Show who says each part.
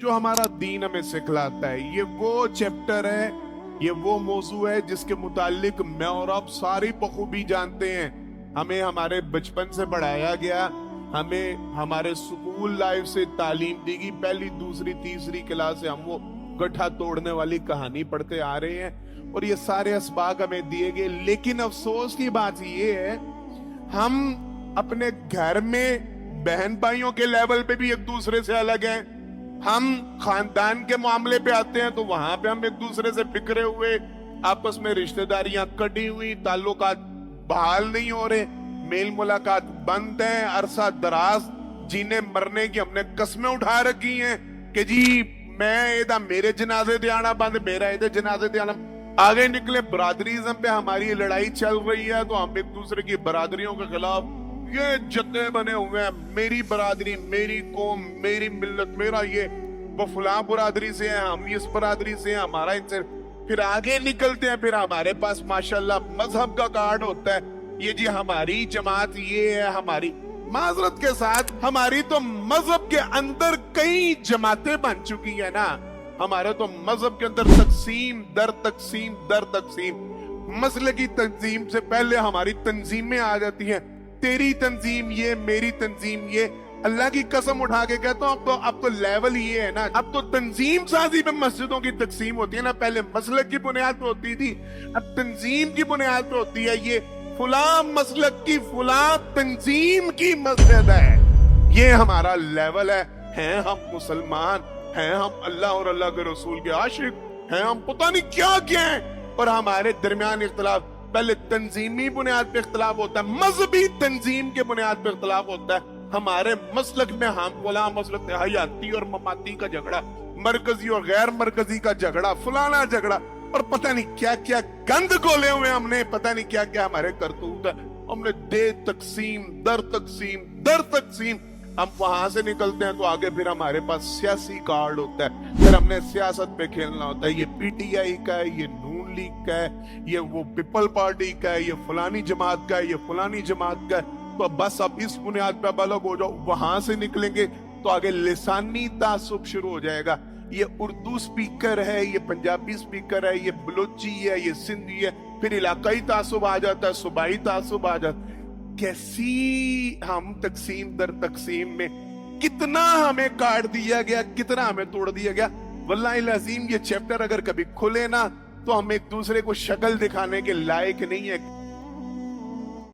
Speaker 1: जो हमारा दीन हमें सिखलाता है। ये वो चैप्टर है, ये वो मौजू है जिसके मुतालिक मैं और आप सारी बखूबी जानते हैं। हमें हमारे बचपन से पढ़ाया गया, हमें हमारे स्कूल लाइफ से तालीम दी गई। पहली दूसरी तीसरी क्लास से हम वो गड्ढा तोड़ने वाली कहानी पढ़ते आ रहे हैं और ये सारे असबाक हमें दिए गए। लेकिन अफसोस की बात ये है, हम अपने घर में बहन भाइयों के लेवल पे भी एक दूसरे से अलग हैं। हम खानदान के मामले पे आते हैं तो वहां पे हम एक दूसरे से बिखरे हुए, आपस में रिश्तेदारियां कटी हुई, ताल्लुकात बहाल नहीं हो रहे, मेल मुलाकात बंद है। अरसा दराज जीने मरने की हमने कस्में उठा रखी हैं कि जी मैं एदा मेरे जनाजे दे आना बंद, मेरा एदे जनाजे दे आना। आगे निकले बरादरीज़म पे हमारी लड़ाई चल रही है तो हम एक दूसरे की बरादरियों के खिलाफ ये जत्थे बने हुए हैं, मेरी बरादरी, मेरी कौम, मेरी मिल्लत, मेरा ये, वो फलां बरादरी से है, हम इस बरादरी से हैं, हमारा इनसे। फिर आगे निकलते हैं, फिर हमारे पास माशाल्लाह मजहब का कार्ड होता है, ये जी हमारी जमात ये है, हमारी माजरत के साथ हमारी तो मजहब के अंदर कई जमातें बन चुकी है ना। हमारे तो मजहब के अंदर तकसीम दर तकसीम दर तकसीम, मसले की तंजीम से पहले हमारी तंजीमें आ जाती हैं। तेरी तंजीम ये, मेरी तंजीम ये। अल्लाह की कसम उठा के कहता हूँ अब तो लेवल ये है ना, अब तो तंजीम साजी में मस्जिदों की तकसीम होती है ना। पहले मसलक की बुनियाद पे होती थी, अब तंजीम की बुनियाद पे होती है। ये फुला मसलक की फुला तंजीम की मस्जिद है, ये हमारा लेवल है। हैं हम मुसलमान, हैं हम अल्लाह और अल्लाह के रसूल के आशिक, हैं हम पता नहीं क्या क्या है, और हमारे दरमियान इख्तिलाफ पहले तंजीमी बुनियाद पे इख्तिलाफ होता है, मजहबी तंजीम के बुनियाद पे इख्तिलाफ होता है। हमारे मसलक में हम फला मसलक हयाती और ममाती का झगड़ा, मरकजी और गैर मरकजी का झगड़ा, फलाना झगड़ा, और पता नहीं क्या क्या गंद खोले हुए हमने, पता नहीं क्या क्या हमारे करतूत है। हमने दे तकसीम दर तकसीम दर तकसीम। हम वहां से निकलते हैं तो आगे फिर हमारे पास सियासी कार्ड होता है, फिर हमने सियासत पे खेलना होता है। ये पीटीआई का है, ये नून लीग का है, ये वो पीपल पार्टी का है, ये फलानी जमात का है, ये फलानी जमात का है। तो बस अब इस बुनियाद पे अलग हो जाओ। वहां से निकलेंगे तो आगे लिसानी तासुब शुरू हो जाएगा। ये उर्दू स्पीकर है, ये पंजाबी स्पीकर है, ये बलोची है, ये सिंधी है, फिर इलाकाई तासुब आ जाता है, सूबाई तासुब आ जाता है। कैसी हम तकसीम दर तकसीम में, कितना हमें काट दिया गया, कितना हमें तोड़ दिया गया। वल्लाहिल अज़ीम ये चैप्टर अगर कभी खुले ना तो हम एक दूसरे को शक्ल दिखाने के लायक नहीं है।